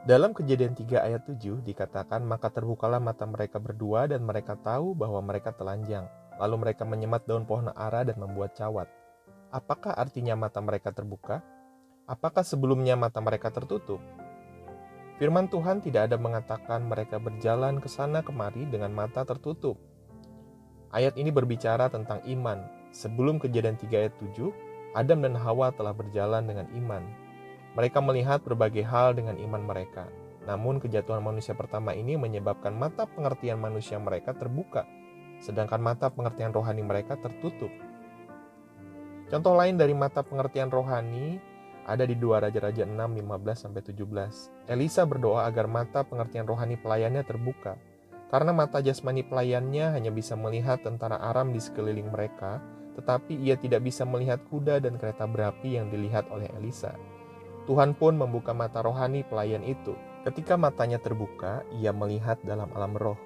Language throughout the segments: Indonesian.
Dalam Kejadian 3 ayat 7 dikatakan, maka terbukalah mata mereka berdua dan mereka tahu bahwa mereka telanjang. Lalu mereka menyemat daun pohon ara dan membuat cawat. Apakah artinya mata mereka terbuka? Apakah sebelumnya mata mereka tertutup? Firman Tuhan tidak ada mengatakan mereka berjalan ke sana kemari dengan mata tertutup. Ayat ini berbicara tentang iman. Sebelum Kejadian 3 ayat 7, Adam dan Hawa telah berjalan dengan iman. Mereka melihat berbagai hal dengan iman mereka. Namun kejatuhan manusia pertama ini menyebabkan mata pengertian manusia mereka terbuka, sedangkan mata pengertian rohani mereka tertutup. Contoh lain dari mata pengertian rohani ada di 2 Raja-Raja 6, 15-17. Elisa berdoa agar mata pengertian rohani pelayannya terbuka. Karena mata jasmani pelayannya hanya bisa melihat tentara Aram di sekeliling mereka, tetapi ia tidak bisa melihat kuda dan kereta berapi yang dilihat oleh Elisa. Tuhan pun membuka mata rohani pelayan itu. Ketika matanya terbuka, ia melihat dalam alam roh.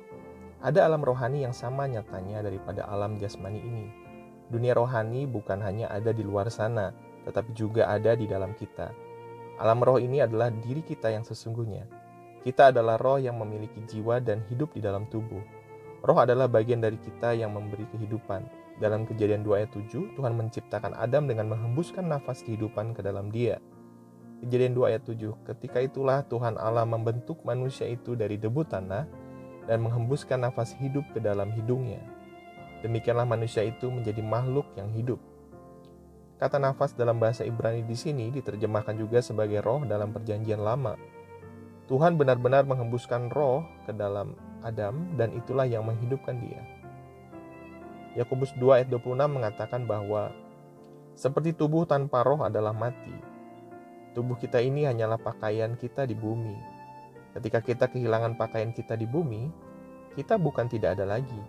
Ada alam rohani yang sama nyatanya daripada alam jasmani ini. Dunia rohani bukan hanya ada di luar sana, tetapi juga ada di dalam kita. Alam roh ini adalah diri kita yang sesungguhnya. Kita adalah roh yang memiliki jiwa dan hidup di dalam tubuh. Roh adalah bagian dari kita yang memberi kehidupan. Dalam Kejadian 2 ayat 7, Tuhan menciptakan Adam dengan menghembuskan nafas kehidupan ke dalam dia. Kejadian 2 ayat 7, ketika itulah Tuhan Allah membentuk manusia itu dari debu tanah dan menghembuskan nafas hidup ke dalam hidungnya. Demikianlah manusia itu menjadi makhluk yang hidup. Kata nafas dalam bahasa Ibrani di sini diterjemahkan juga sebagai roh dalam Perjanjian Lama. Tuhan benar-benar menghembuskan roh ke dalam Adam dan itulah yang menghidupkan dia. Yakobus 2 ayat 26 mengatakan bahwa seperti tubuh tanpa roh adalah mati. Tubuh kita ini hanyalah pakaian kita di bumi. Ketika kita kehilangan pakaian kita di bumi, kita bukan tidak ada lagi.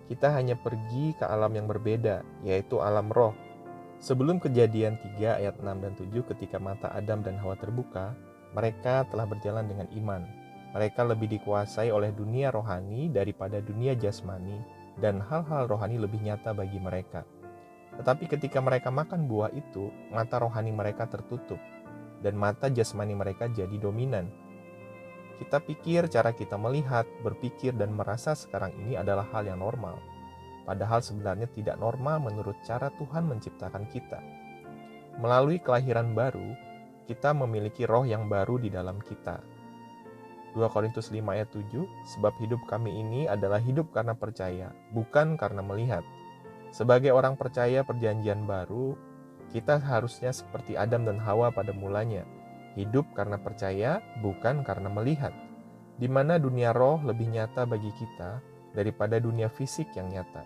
Kita hanya pergi ke alam yang berbeda, yaitu alam roh. Sebelum Kejadian 3 ayat 6 dan 7 ketika mata Adam dan Hawa terbuka, mereka telah berjalan dengan iman. Mereka lebih dikuasai oleh dunia rohani daripada dunia jasmani dan hal-hal rohani lebih nyata bagi mereka. Tetapi ketika mereka makan buah itu, mata rohani mereka tertutup dan mata jasmani mereka jadi dominan. Kita pikir cara kita melihat, berpikir, dan merasa sekarang ini adalah hal yang normal. Padahal sebenarnya tidak normal menurut cara Tuhan menciptakan kita. Melalui kelahiran baru, kita memiliki roh yang baru di dalam kita. 2 Korintus 5 ayat 7, sebab hidup kami ini adalah hidup karena percaya, bukan karena melihat. Sebagai orang percaya perjanjian baru, kita harusnya seperti Adam dan Hawa pada mulanya, hidup karena percaya, bukan karena melihat, di mana dunia roh lebih nyata bagi kita daripada dunia fisik yang nyata.